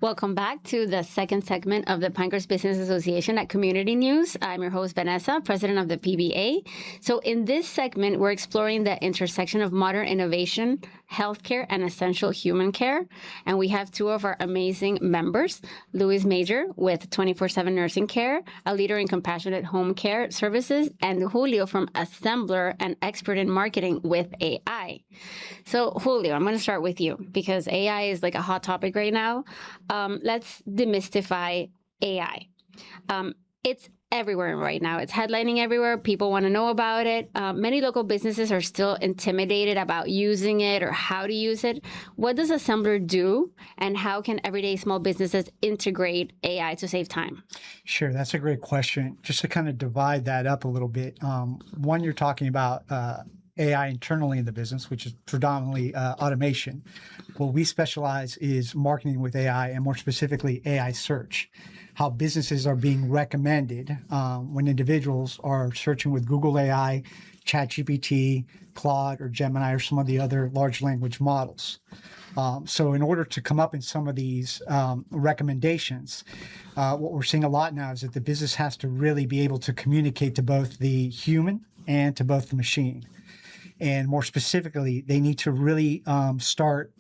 Welcome back to the second segment of the Pinecrest Business Association at Community News. I'm your host, Vanessa, president of the PBA. So in this segment, we're exploring the intersection of modern innovation, healthcare, and essential human care. And we have two of our amazing members, Mejer with 24/7 Nursing Care, a leader in compassionate home care services, and Julio from ASMBLR, an expert in marketing with AI. So Julio, I'm going to start with you because AI is like a hot topic right now. Let's demystify AI. It's everywhere right now. It's headlining everywhere. People want to know about it. Many local businesses are still intimidated about using it or how to use it. What does ASMBLR do, and how can everyday small businesses integrate AI to save time? Sure, that's a great question. Just to kind of divide that up a little bit. One, you're talking about AI internally in the business, which is predominantly automation. What we specialize is marketing with AI, and more specifically, AI search. How businesses are being recommended when individuals are searching with Google AI, ChatGPT, Claude, or Gemini, or some of the other large language models. So in order to come up in some of these recommendations, what we're seeing a lot now is that the business has to really be able to communicate to both the human and to both the machine. And more specifically, they need to really start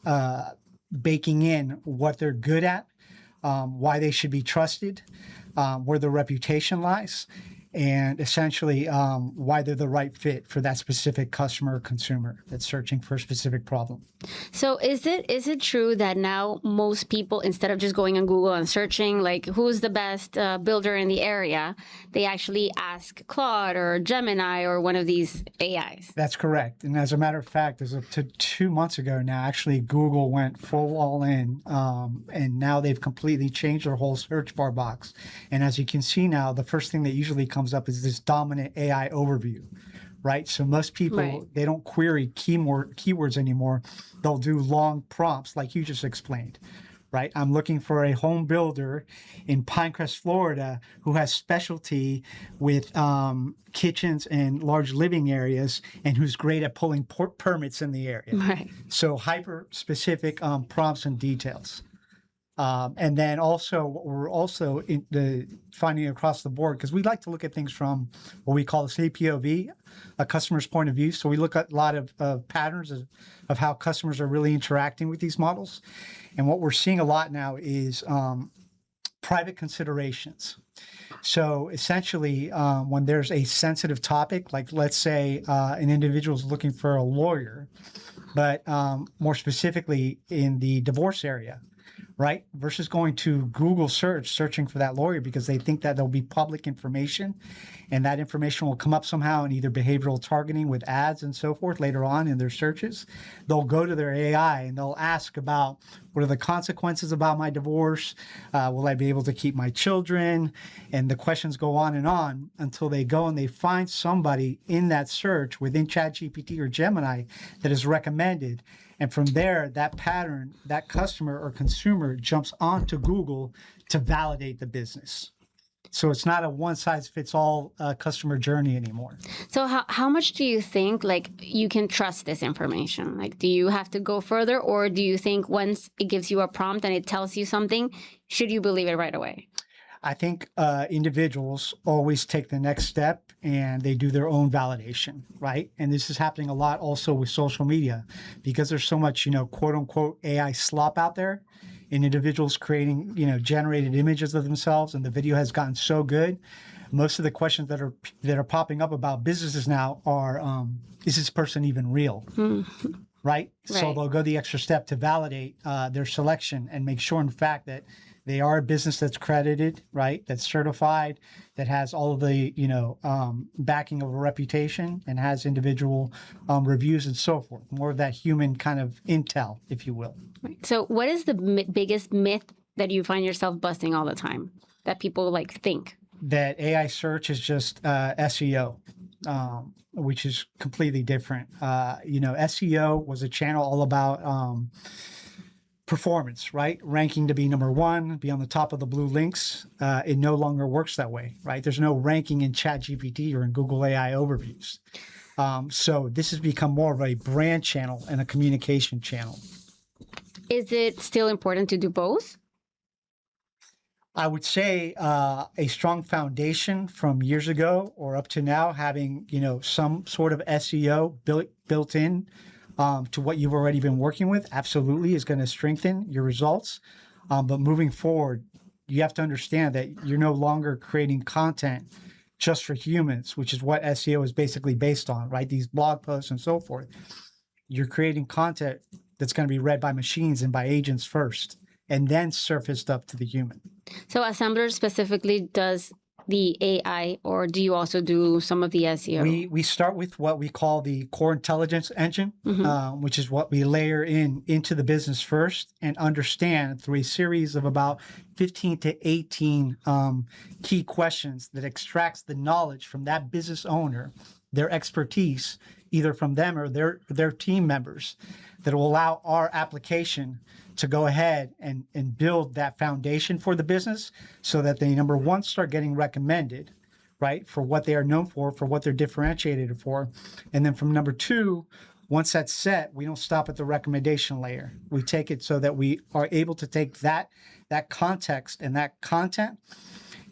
baking in what they're good at, why they should be trusted, where their reputation lies, and essentially why they're the right fit for that specific customer or consumer that's searching for a specific problem. So is it true that now most people, instead of just going on Google and searching like who's the best builder in the area, they actually ask Claude or Gemini or one of these AIs? That's correct. And as a matter of fact, as of 2 months ago now, actually Google went full all in, and now they've completely changed their whole search bar box. And as you can see now, the first thing that usually comes up is this dominant AI overview, right? So most people, they don't query keywords anymore. They'll do long prompts like you just explained, right? I'm looking for a home builder in Pinecrest, Florida, who has specialty with kitchens and large living areas and who's great at pulling permits in the area. Right. So hyper-specific prompts and details. And then also, what we're also finding across the board, because we like to look at things from what we call the CPOV, a customer's point of view. So we look at a lot of patterns of how customers are really interacting with these models. And what we're seeing a lot now is private considerations. So essentially, when there's a sensitive topic, like let's say an individual is looking for a lawyer, but more specifically in the divorce area, right? Versus going to Google searching for that lawyer because they think that there'll be public information and that information will come up somehow in either behavioral targeting with ads and so forth later on in their searches. They'll go to their AI and they'll ask about what are the consequences about my divorce? Will I be able to keep my children? And the questions go on until they go and they find somebody in that search within ChatGPT or Gemini that is recommended. And from there, that pattern, that customer or consumer jumps onto Google to validate the business. So it's not a one-size-fits-all customer journey anymore. So how much do you think like you can trust this information? Like, do you have to go further, or do you think once it gives you a prompt and it tells you something, should you believe it right away? I think individuals always take the next step and they do their own validation, right? And this is happening a lot also with social media because there's so much, quote unquote AI slop out there and individuals creating, generated images of themselves, and the video has gotten so good. Most of the questions that are popping up about businesses now are, is this person even real? Right? So they'll go the extra step to validate their selection and make sure, in fact, that they are a business that's credited, right? That's certified, that has all of the, backing of a reputation and has individual reviews and so forth. More of that human kind of intel, if you will. Right. So what is the biggest myth that you find yourself busting all the time that people think? That AI search is just SEO. Which is completely different. SEO was a channel all about performance, right? Ranking to be number one, be on the top of the blue links. It no longer works that way, right? There's no ranking in ChatGPT or in Google AI overviews. So this has become more of a brand channel and a communication channel. Is it still important to do both? I would say a strong foundation from years ago or up to now, having some sort of SEO built in to what you've already been working with, absolutely is going to strengthen your results. But moving forward, you have to understand that you're no longer creating content just for humans, which is what SEO is basically based on, right? These blog posts and so forth. You're creating content that's going to be read by machines and by agents first, and then surfaced up to the human. So Assembler specifically does the AI, or do you also do some of the SEO? We start with what we call the core intelligence engine, which is what we layer into the business first and understand through a series of about 15 to 18 key questions that extracts the knowledge from that business owner, their expertise, either from them or their team members, that will allow our application to go ahead and build that foundation for the business so that they, number one, start getting recommended, right, for what they are known for what they're differentiated for. And then from number two, once that's set, we don't stop at the recommendation layer. We take it so that we are able to take that context and that content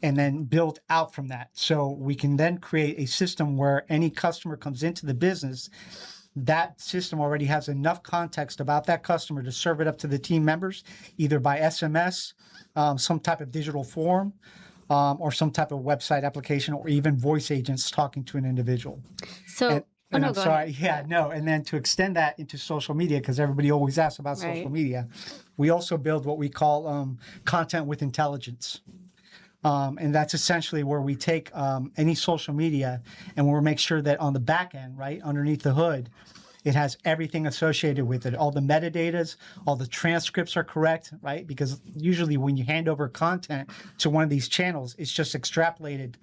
and then build out from that. So we can then create a system where any customer comes into the business, that system already has enough context about that customer to serve it up to the team members, either by SMS, some type of digital form, or some type of website application, or even voice agents talking to an individual. So, and I'm sorry, and then to extend that into social media, because everybody always asks about social media, we also build what we call content with intelligence. And that's essentially where we take any social media and we'll make sure that on the back end, right, underneath the hood, it has everything associated with it. All the metadatas, all the transcripts are correct, right? Because usually when you hand over content to one of these channels, it's just extrapolated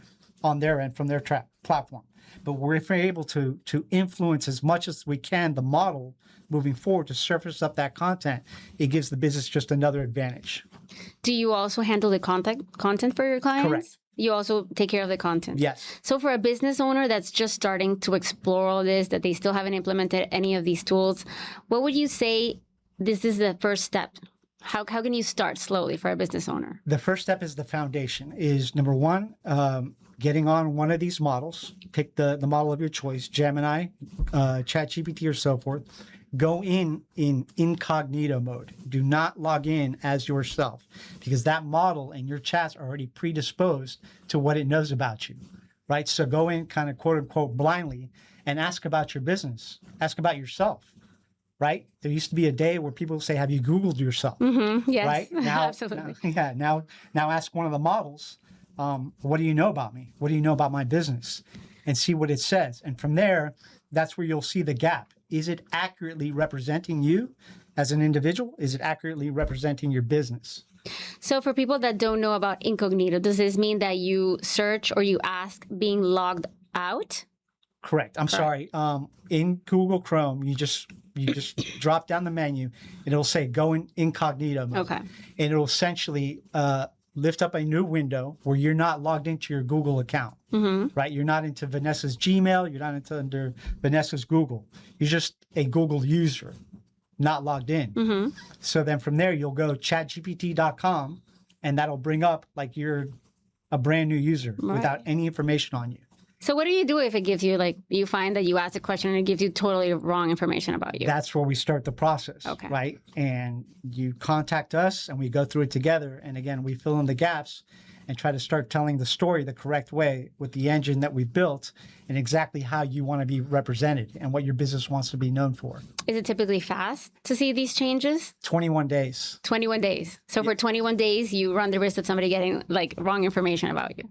on their end from their platform. But if we're able to influence as much as we can the model moving forward to surface up that content, it gives the business just another advantage. Do you also handle the content for your clients? Correct. You also take care of the content? Yes. So for a business owner that's just starting to explore all this, that they still haven't implemented any of these tools, what would you say this is the first step? How can you start slowly for a business owner? The first step is the foundation, is number one, getting on one of these models. Pick the model of your choice, Gemini, ChatGPT, or so forth. Go in incognito mode. Do not log in as yourself, because that model and your chats are already predisposed to what it knows about you, right? So go in kind of quote unquote blindly and ask about your business. Ask about yourself, right? There used to be a day where people say, have you Googled yourself? Mm-hmm. Yes, right? Now, absolutely. Now ask one of the models, what do you know about me? What do you know about my business? And see what it says. And from there, that's where you'll see the gap. Is it accurately representing you as an individual? Is it accurately representing your business? So for people that don't know about incognito, does this mean that you search or you ask being logged out? Correct. I'm sorry. In Google Chrome, you just drop down the menu and it'll say go in incognito mode. Okay. And it'll essentially lift up a new window where you're not logged into your Google account, right? You're not into Vanessa's Gmail. You're not under Vanessa's Google. You're just a Google user, not logged in. So then from there, you'll go chatgpt.com and that'll bring up like you're a brand new user without any information on you. So what do you do if it gives you, like, you find that you ask a question and it gives you totally wrong information about you? That's where we start the process, okay, right? And you contact us and we go through it together. And again, we fill in the gaps and try to start telling the story the correct way with the engine that we've built and exactly how you want to be represented and what your business wants to be known for. Is it typically fast to see these changes? 21 days. 21 days. So for 21 days, you run the risk of somebody getting like wrong information about you.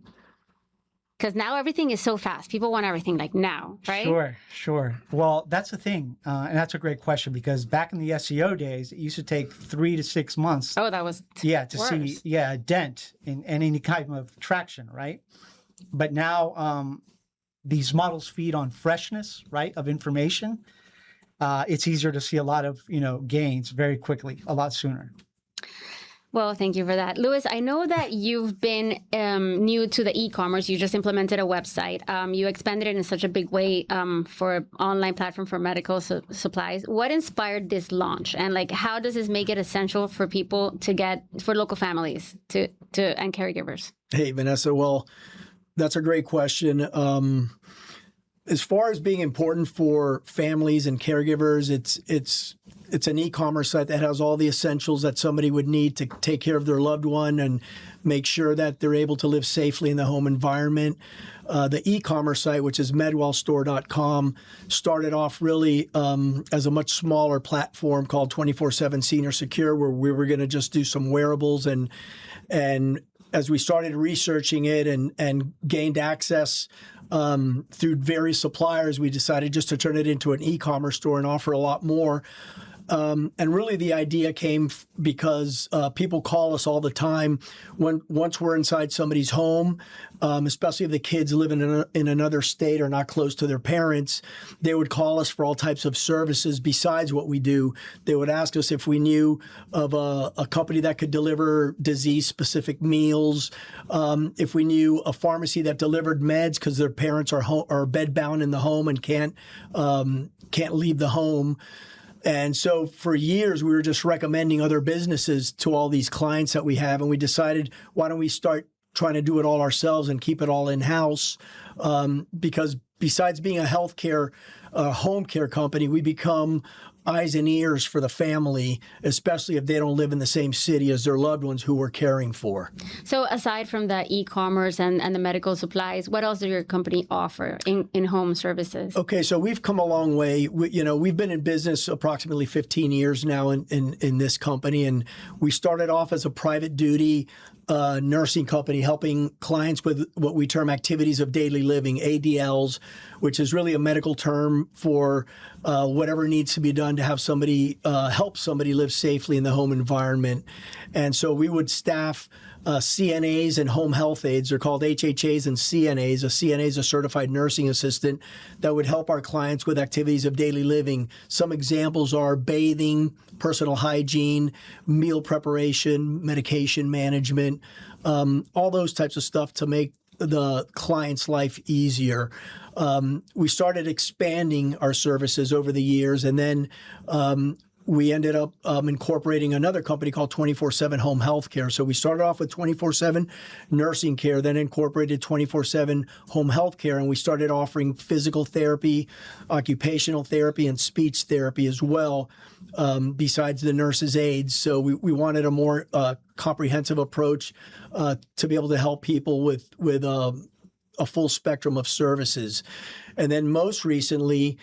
Because now everything is so fast. People want everything like now, right? Sure. Well, that's the thing. And that's a great question because back in the SEO days, it used to take 3 to 6 months. Oh, that was to worse. See a dent in any kind of traction, right? But now these models feed on freshness, right, of information. It's easier to see a lot of, gains very quickly, a lot sooner. Well, thank you for that. Louis, I know that you've been new to the e-commerce. You just implemented a website. You expanded it in such a big way for online platform for medical supplies. What inspired this launch? And like, how does this make it essential for people to get, for local families to and caregivers? Hey, Vanessa. Well, that's a great question. As far as being important for families and caregivers, it's an e-commerce site that has all the essentials that somebody would need to take care of their loved one and make sure that they're able to live safely in the home environment. The e-commerce site, which is MedWellStore.com, started off really as a much smaller platform called 24/7 Senior Secure, where we were going to just do some wearables. And as we started researching it and gained access through various suppliers, we decided just to turn it into an e-commerce store and offer a lot more. And really the idea came because people call us all the time once we're inside somebody's home, especially if the kids live in another state or not close to their parents. They would call us for all types of services besides what we do. They would ask us if we knew of a company that could deliver disease-specific meals, if we knew a pharmacy that delivered meds because their parents are bedbound in the home and can't leave the home. And so for years, we were just recommending other businesses to all these clients that we have. And we decided, why don't we start trying to do it all ourselves and keep it all in-house? Because besides being a healthcare, home care company, we become eyes and ears for the family, especially if they don't live in the same city as their loved ones who we're caring for. So aside from the e-commerce and the medical supplies, what else does your company offer in home services? Okay, so we've come a long way. We've been in business approximately 15 years now in this company, and we started off as a private duty nursing company helping clients with what we term activities of daily living, ADLs, which is really a medical term for whatever needs to be done to have somebody help somebody live safely in the home environment. And so we would staff CNAs and home health aides. They're called HHAs and CNAs. A CNA is a certified nursing assistant that would help our clients with activities of daily living. Some examples are bathing, personal hygiene, meal preparation, medication management, all those types of stuff to make the client's life easier. We started expanding our services over the years, and then we ended up incorporating another company called 24/7 Home Health Care. So we started off with 24/7 Nursing Care, then incorporated 24/7 Home Health Care, and we started offering physical therapy, occupational therapy, and speech therapy as well, besides the nurse's aides. So we wanted a more comprehensive approach to be able to help people with a full spectrum of services. And then most recently,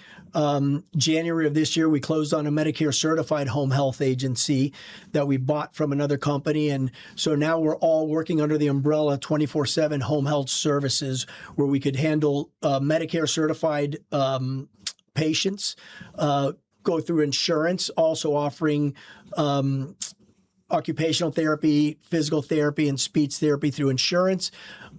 January of this year, we closed on a Medicare-certified home health agency that we bought from another company. And so now we're all working under the umbrella 24/7 home health services, where we could handle Medicare-certified patients, go through insurance, also offering occupational therapy, physical therapy, and speech therapy through insurance,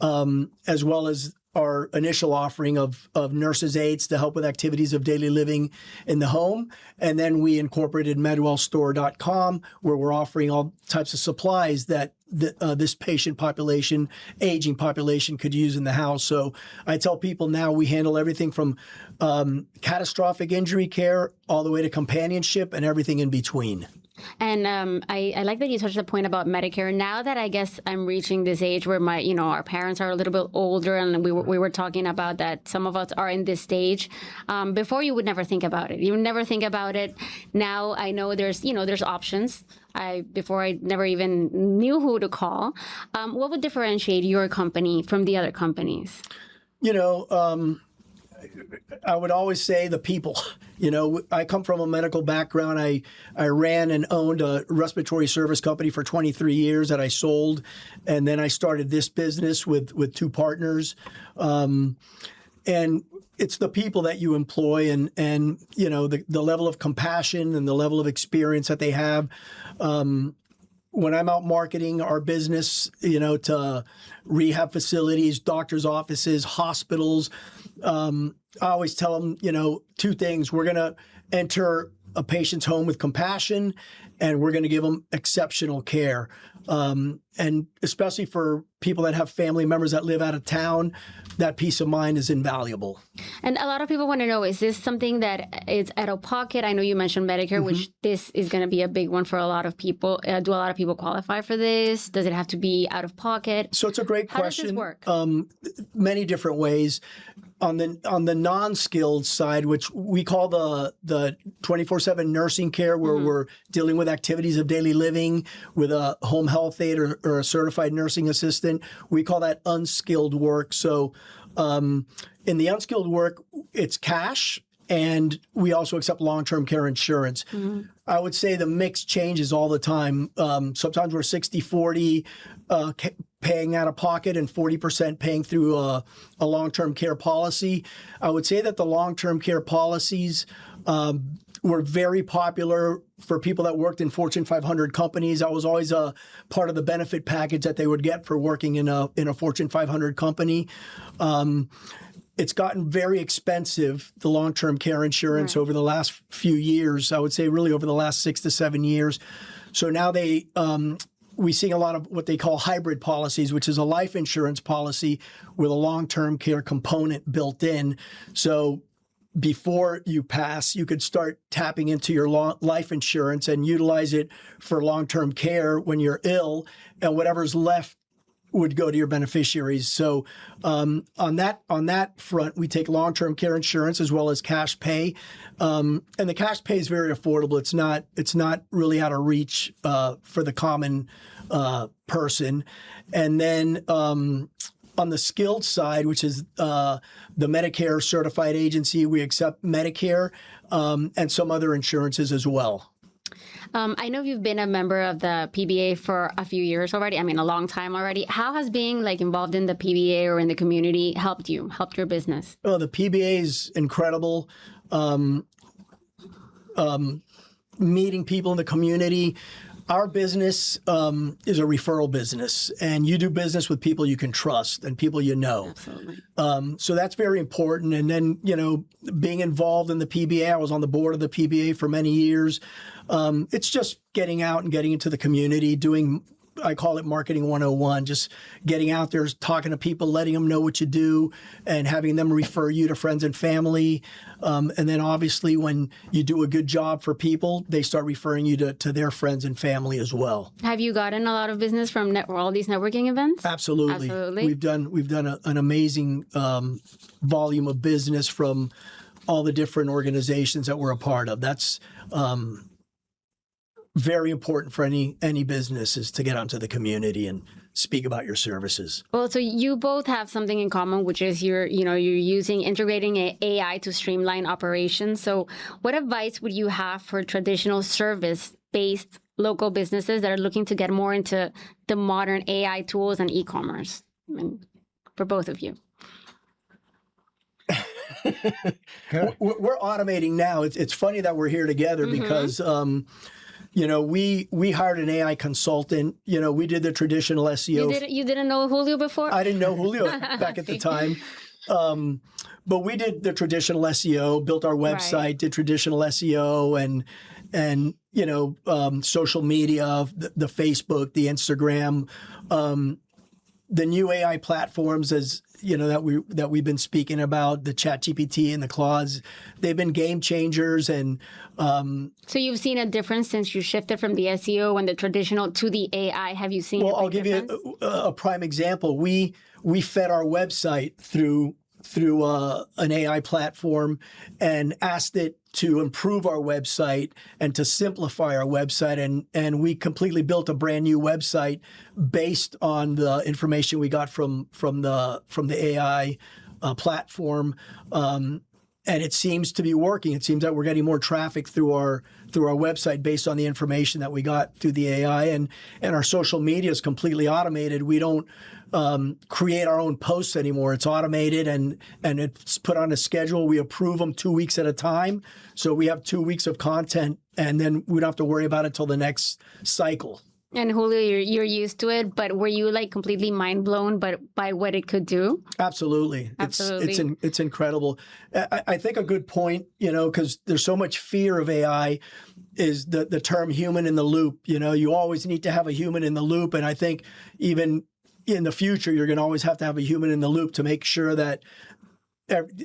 as well as our initial offering of nurses' aides to help with activities of daily living in the home. And then we incorporated MedWellStore.com, where we're offering all types of supplies that this patient population, aging population, could use in the house. So I tell people now we handle everything from catastrophic injury care all the way to companionship and everything in between. And I like that you touched the point about Medicare. Now that I guess I'm reaching this age where our parents are a little bit older, and we were talking about that some of us are in this stage. Before, you would never think about it. You would never think about it. Now I know there's options. Before I never even knew who to call. What would differentiate your company from the other companies? I would always say the people. I come from a medical background. I ran and owned a respiratory service company for 23 years that I sold. And then I started this business with two partners. And it's the people that you employ and the level of compassion and the level of experience that they have. When I'm out marketing our business, to rehab facilities, doctors' offices, hospitals, I always tell them, two things. We're going to enter a patient's home with compassion, and we're going to give them exceptional care. And especially for people that have family members that live out of town, that peace of mind is invaluable. And a lot of people want to know, is this something that is out of pocket? I know you mentioned Medicare, which this is going to be a big one for a lot of people. Do a lot of people qualify for this? Does it have to be out of pocket? So it's a great question. How does this work? Many different ways. On the non-skilled side, which we call the 24/7 nursing care, where we're dealing with activities of daily living with a home health aide or a certified nursing assistant, we call that unskilled work. So in the unskilled work, it's cash, and we also accept long-term care insurance. I would say the mix changes all the time. Sometimes we're 60-40 paying out of pocket and 40% paying through a long-term care policy. I would say that the long-term care policies were very popular for people that worked in Fortune 500 companies. I was always a part of the benefit package that they would get for working in a Fortune 500 company. It's gotten very expensive, the long-term care insurance, over the last few years. I would say really over the last 6 to 7 years. So now we see a lot of what they call hybrid policies, which is a life insurance policy with a long-term care component built in. So before you pass, you could start tapping into your life insurance and utilize it for long-term care when you're ill, and whatever's left would go to your beneficiaries. So on that front, we take long-term care insurance as well as cash pay, and the cash pay is very affordable. It's not really out of reach for the common person. And then on the skilled side, which is the Medicare-certified agency, we accept Medicare and some other insurances as well. I know you've been a member of the PBA for a few years already. I mean, a long time already. How has being involved in the PBA or in the community helped your business? Well, the PBA is incredible. Meeting people in the community. Our business is a referral business, and you do business with people you can trust and people you know. Absolutely. So that's very important. And then, being involved in the PBA, I was on the board of the PBA for many years. It's just getting out and getting into the community, doing, I call it marketing 101, just getting out there, talking to people, letting them know what you do, and having them refer you to friends and family. And then obviously when you do a good job for people, they start referring you to their friends and family as well. Have you gotten a lot of business from all these networking events? Absolutely. We've done an amazing volume of business from all the different organizations that we're a part of. That's very important for any business, is to get onto the community and speak about your services. Well, so you both have something in common, which is you're integrating AI to streamline operations. So what advice would you have for traditional service-based local businesses that are looking to get more into the modern AI tools and e-commerce? I mean, for both of you. We're automating now. It's funny that we're here together because we hired an AI consultant. We did the traditional SEO. You didn't know Julio before? I didn't know Julio back at the time. But we did the traditional SEO, built our website, did traditional SEO and social media, the Facebook, the Instagram, the new AI platforms, as that we've been speaking about, the ChatGPT and the Claudes, they've been game changers. And so you've seen a difference since you shifted from the SEO and the traditional to the AI. Have you seen? Well, I'll give you a prime example. We fed our website through an AI platform and asked it to improve our website and to simplify our website, and we completely built a brand new website based on the information we got from the AI platform, and it seems to be working. It seems that we're getting more traffic through our website based on the information that we got through the AI, and our social media is completely automated. We don't create our own posts anymore. It's automated and it's put on a schedule. We approve them 2 weeks at a time. So we have 2 weeks of content, and then we don't have to worry about it till the next cycle. And Julio, you're used to it, but were you completely mind blown by what it could do? Absolutely. It's incredible. I think a good point, because there's so much fear of AI. is the term human in the loop. You always need to have a human in the loop. And I think even in the future, you're going to always have to have a human in the loop to make sure that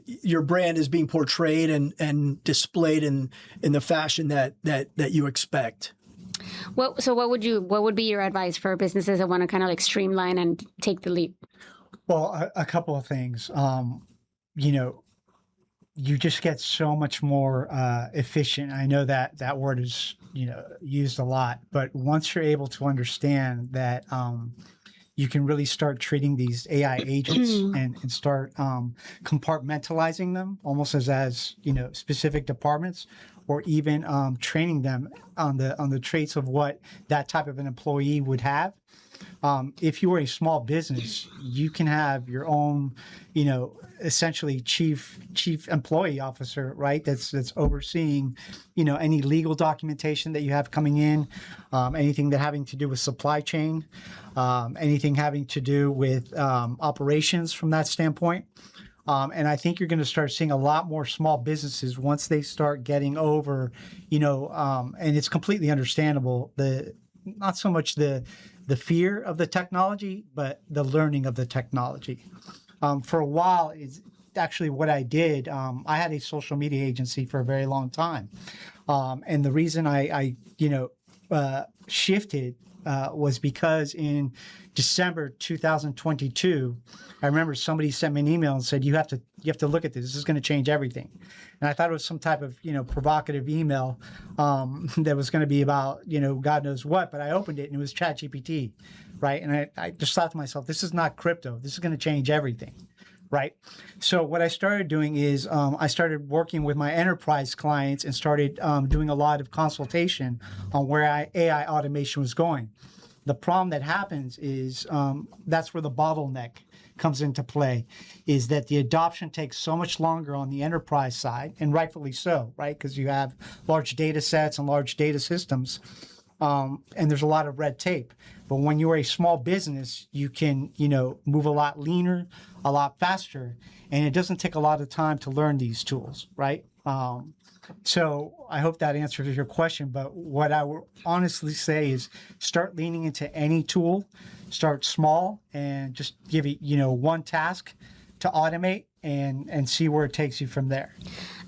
your brand is being portrayed and displayed in the fashion that you expect. So what would be your advice for businesses that want to kind of like streamline and take the leap? Well, a couple of things. You just get so much more efficient. I know that word is used a lot, but once you're able to understand that you can really start treating these AI agents and start compartmentalizing them almost as specific departments, or even training them on the traits of what that type of an employee would have. If you are a small business, you can have your own, essentially chief employee officer, right? That's overseeing, any legal documentation that you have coming in, anything that having to do with supply chain, anything having to do with operations from that standpoint. And I think you're going to start seeing a lot more small businesses once they start getting over, and it's completely understandable, not so much the fear of the technology, but the learning of the technology. For a while, it's actually what I did. I had a social media agency for a very long time. And the reason I shifted was because in December 2022, I remember somebody sent me an email and said, you have to look at this. This is going to change everything. And I thought it was some type of, provocative email that was going to be about, God knows what. But I opened it and it was ChatGPT, right? And I just thought to myself, this is not crypto. This is going to change everything, right? So what I started doing is I started working with my enterprise clients and started doing a lot of consultation on where AI automation was going. The problem that happens is that's where the bottleneck comes into play, is that the adoption takes so much longer on the enterprise side, and rightfully so, right? Because you have large data sets and large data systems, and there's a lot of red tape. But when you're a small business, you can, move a lot leaner, a lot faster, and it doesn't take a lot of time to learn these tools, right? So I hope that answers your question. But what I would honestly say is start leaning into any tool, start small, and just give it, one task to automate and see where it takes you from there.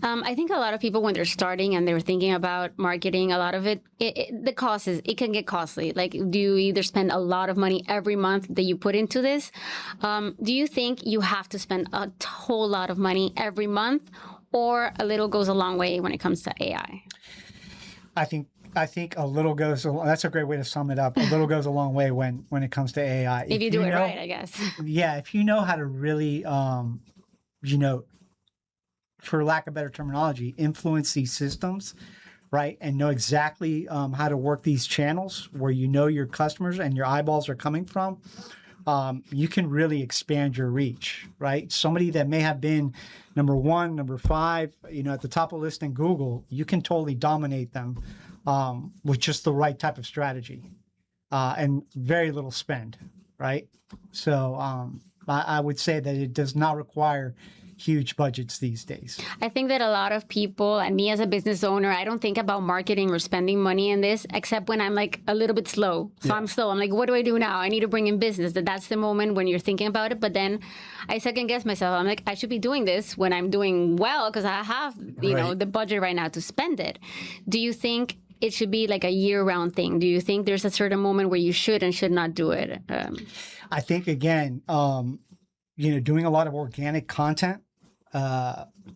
I think a lot of people, when they're starting and they're thinking about marketing, a lot of the cost it can get costly. Like, do you either spend a lot of money every month that you put into this? Do you think you have to spend a whole lot of money every month, or a little goes a long way when it comes to AI? I think a little goes. That's a great way to sum it up. A little goes a long way when it comes to AI. If you do it right, I guess. Yeah, if you know how to really, for lack of better terminology, influence these systems, right, and know exactly how to work these channels where your customers and your eyeballs are coming from, you can really expand your reach, right? Somebody that may have been number 1, number 5, at the top of the list in Google, you can totally dominate them with just the right type of strategy and very little spend, right? So I would say that it does not require huge budgets these days. I think that a lot of people, and me as a business owner, I don't think about marketing or spending money in this, except when I'm like a little bit slow. So yeah. I'm slow. I'm like, what do I do now? I need to bring in business. That's the moment when you're thinking about it. But then I second guess myself. I'm like, I should be doing this when I'm doing well, because I have, the budget right now to spend it. Do you think it should be like a year-round thing? Do you think there's a certain moment where you should and should not do it? I think, again, doing a lot of organic content,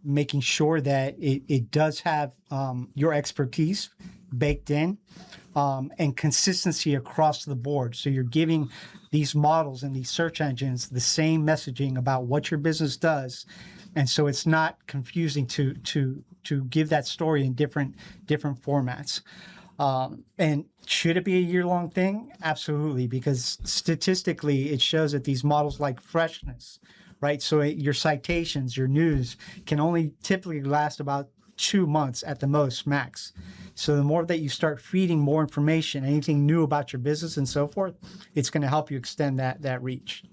making sure that it does have your expertise baked in, and consistency across the board. So you're giving these models and these search engines the same messaging about what your business does. And so it's not confusing to give that story in different formats. And should it be a year-long thing? Absolutely, because statistically it shows that these models like freshness, right? So your citations, your news can only typically last about 2 months at the most, max. So the more that you start feeding more information, anything new about your business and so forth, it's going to help you extend that reach.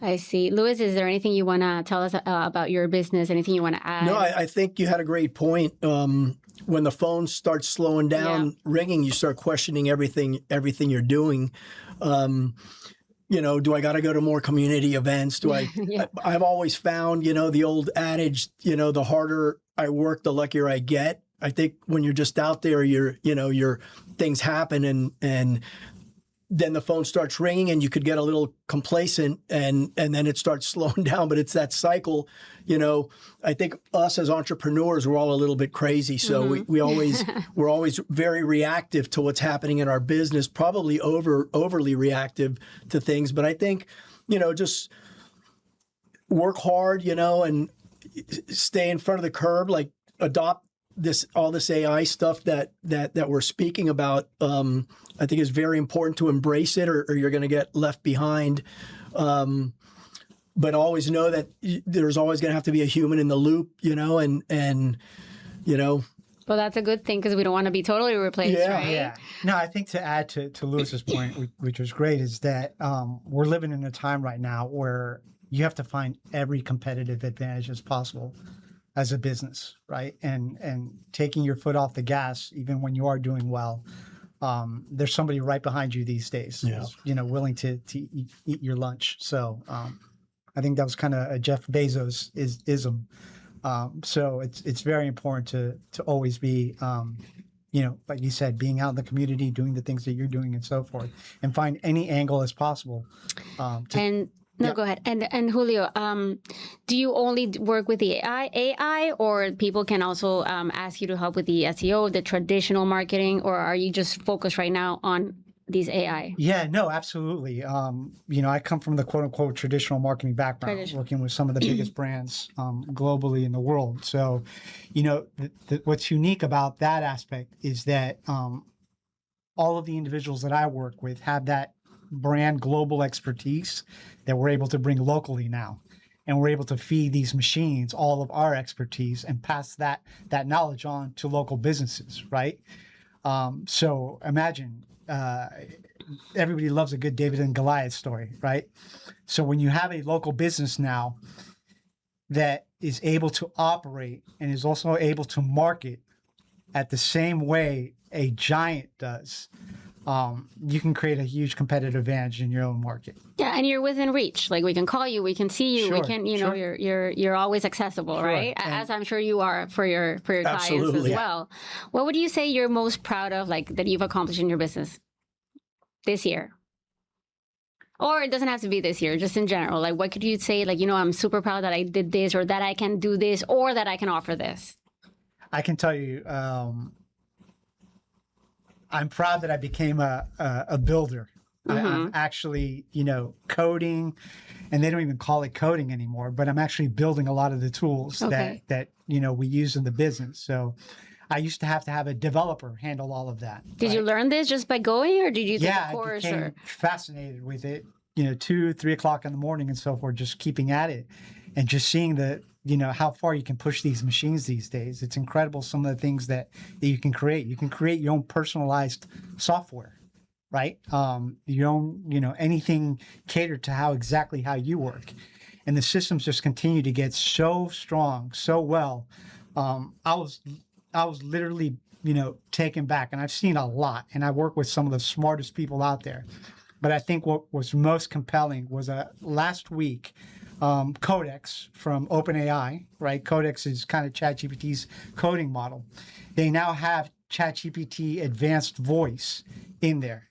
I see. Luis, is there anything you want to tell us about your business? Anything you want to add? No, I think you had a great point. when the phone starts slowing down, ringing, you start questioning everything you're doing. Do I got to go to more community events? I've always found, the old adage, the harder I work, the luckier I get. I think when you're just out there, your things happen and then the phone starts ringing and you could get a little complacent and then it starts slowing down, but it's that cycle. I think us as entrepreneurs, we're all a little bit crazy. So we're always very reactive to what's happening in our business, probably overly reactive to things. But I think, just work hard, and stay in front of the curb, like adopt all this AI stuff that we're speaking about. I think is very important to embrace it, or you're going to get left behind. But always know that there's always going to have to be a human in the loop, and. Well, that's a good thing because we don't want to be totally replaced, right? Yeah. No, I think to add to Lewis's point, which was great, is that we're living in a time right now where you have to find every competitive advantage as possible as a business, right? And taking your foot off the gas, even when you are doing well. There's somebody right behind you these days, willing to eat your lunch. So I think that was kind of a Jeff Bezos ism. So it's very important to always be, like you said, being out in the community, doing the things that you're doing and so forth, and find any angle as possible. Go ahead. And Julio, do you only work with the AI, or people can also ask you to help with the SEO, the traditional marketing, or are you just focused right now on these AI? Yeah, no, absolutely. I come from the quote unquote traditional marketing background, working with some of the biggest brands globally in the world. So, what's unique about that aspect is that all of the individuals that I work with have that brand global expertise that we're able to bring locally now. And we're able to feed these machines all of our expertise and pass that knowledge on to local businesses, right? So imagine, everybody loves a good David and Goliath story, right? So when you have a local business now that is able to operate and is also able to market at the same way a giant does, you can create a huge competitive advantage in your own market. Yeah, and you're within reach. Like we can call you, we can see you, we can, you're always accessible, right? As I'm sure you are for your clients as well. What would you say you're most proud of, like that you've accomplished in your business this year? Or it doesn't have to be this year, just in general. Like what could you say, like, I'm super proud that I did this, or that I can do this, or that I can offer this? I can tell you, I'm proud that I became a builder. I'm actually, coding, and they don't even call it coding anymore, but I'm actually building a lot of the tools that we use in the business. So I used to have a developer handle all of that. Did you learn this just by going, or did you take a course? I became fascinated with it, 2, 3 o'clock in the morning and so forth, just keeping at it and just seeing how far you can push these machines these days. It's incredible some of the things that you can create. You can create your own personalized software, right? Your own, anything catered to exactly how you work. And the systems just continue to get so strong, so well. I was literally, taken back, and I've seen a lot, and I work with some of the smartest people out there. But I think what was most compelling was last week, Codex from OpenAI, right? Codex is kind of ChatGPT's coding model. They now have ChatGPT advanced voice in there.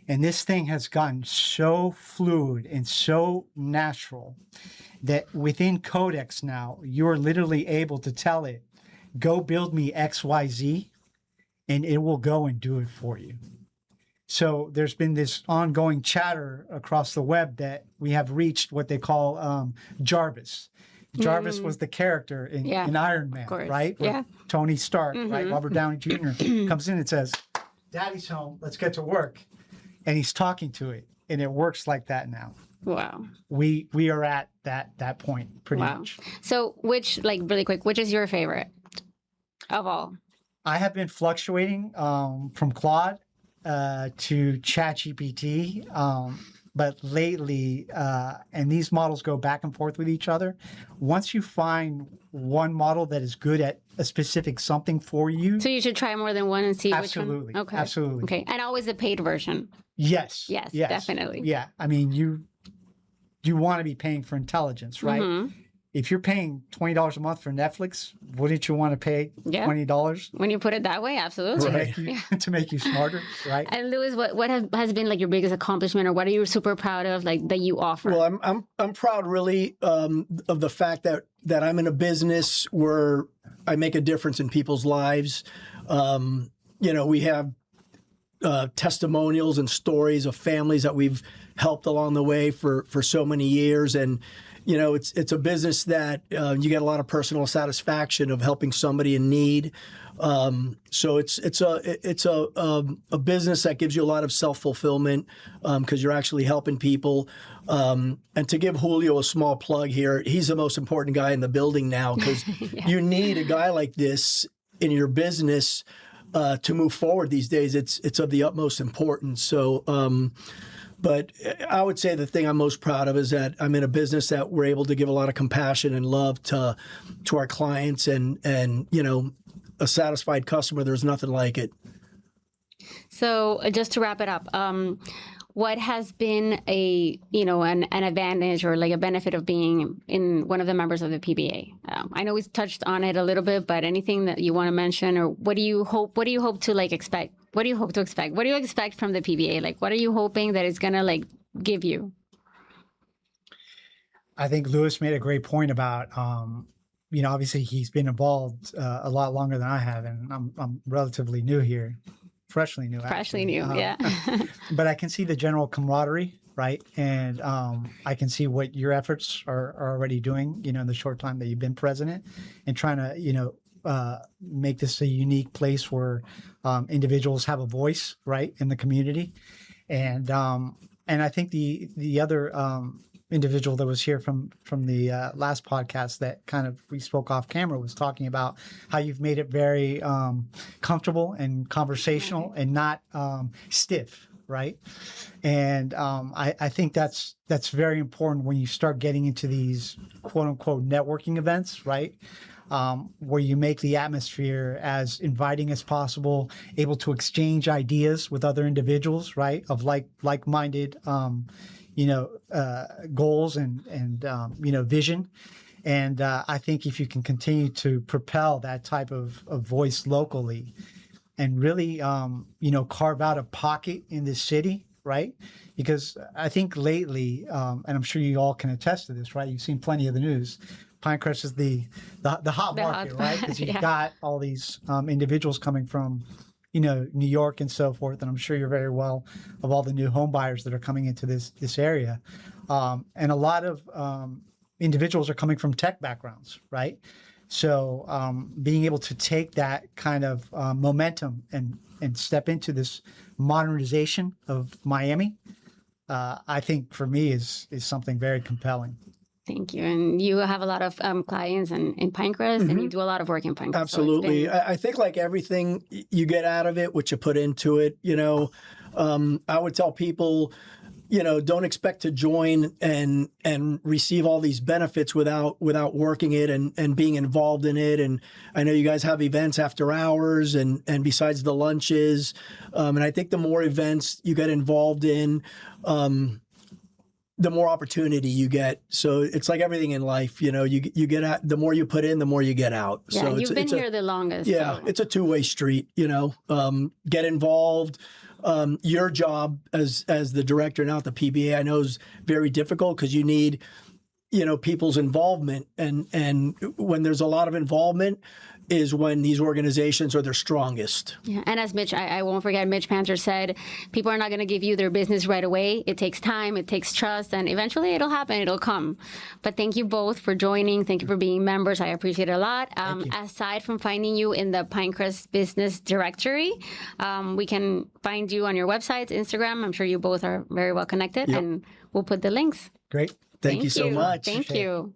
And this thing has gotten so fluid and so natural that within Codex now, you're literally able to tell it, go build me XYZ, and it will go and do it for you. So there's been this ongoing chatter across the web that we have reached what they call Jarvis. Jarvis was the character in Iron Man, right? Where Tony Stark, right? Robert Downey Jr. comes in and says, "Daddy's home, let's get to work." And he's talking to it, and it works like that now. Wow. We are at that point pretty much. So really quick, which is your favorite of all? I have been fluctuating from Claude to ChatGPT. but lately, and these models go back and forth with each other. Once you find one model that is good at a specific something for you, So you should try more than one and see absolutely, which one. Okay. absolutely, Okay. And always a paid version. yes, Yes, definitely. yeah. I mean, you want to be paying for intelligence, right? Mm-hmm. If you're paying $20 a month for Netflix, wouldn't you want to pay Yeah. $20 When you put it that way, absolutely. to make you smarter, right? And Louis, what has been like your biggest accomplishment, or what are you super proud of, like that you offer? Well, I'm proud really of the fact that I'm in a business where I make a difference in people's lives. We have testimonials and stories of families that we've helped along the way for so many years, and it's a business that you get a lot of personal satisfaction of helping somebody in need. So it's a business that gives you a lot of self-fulfillment because you're actually helping people. And to give Julio a small plug here, he's the most important guy in the building now because you need a guy like this in your business to move forward these days. It's of the utmost importance. So. But I would say the thing I'm most proud of is that I'm in a business that we're able to give a lot of compassion and love to our clients, and a satisfied customer. There's nothing like it. So just to wrap it up, what has been an advantage or like a benefit of being in one of the members of the PBA? I know we touched on it a little bit, but anything that you want to mention, or what do you hope to like expect? What do you hope to expect? What do you expect from the PBA? Like, what are you hoping that it's gonna like give you? I think Louis made a great point about, obviously he's been involved a lot longer than I have, and I'm relatively new here, freshly new. Freshly new, yeah. But I can see the general camaraderie, right? And I can see what your efforts are already doing, in the short time that you've been president, and trying to, make this a unique place where individuals have a voice, right, in the community. And I think the other individual that was here from the last podcast that kind of we spoke off camera was talking about how you've made it very comfortable and conversational and not stiff, right? And I think that's very important when you start getting into these quote unquote networking events, right? Where you make the atmosphere as inviting as possible, able to exchange ideas with other individuals, right, of like-minded, goals and vision. And I think if you can continue to propel that type of voice locally, and really, carve out a pocket in this city, right? Because I think lately, and I'm sure you all can attest to this, right? You've seen plenty of the news. Pinecrest is the hot market, right? Because you've got all these individuals coming from, New York and so forth, and I'm sure you're very well of all the new home buyers that are coming into this area, and a lot of individuals are coming from tech backgrounds, right? So being able to take that kind of momentum and step into this modernization of Miami, I think for me is something very compelling. Thank you. And you have a lot of clients in Pinecrest, and you do a lot Absolutely. I think like everything you get out of it, what you put into it, I would tell people, don't expect to join and receive all these benefits without working it and being involved in it. And I know you guys have events after hours and besides the lunches. And I think the more events you get involved in, the more opportunity you get. So it's like everything in life, you get out, the more you put in, the more you get out. Yeah, so you've been here the longest. Yeah, so. It's a two-way street, get involved. Your job as the director now at the PBA, I know is very difficult because you need, people's involvement. And when there's a lot of involvement is when these organizations are their strongest. Yeah, and as Mitch, I won't forget, Mitch Panther said, people are not going to give you their business right away. It takes time, it takes trust, and eventually it'll happen, it'll come. But thank you both for joining. Thank you for being members. I appreciate it a lot. Aside from finding you in the Pinecrest business directory, we can find you on your websites, Instagram. I'm sure you both are very well connected, and we'll put the links. Great. Thank you so much. Thank you.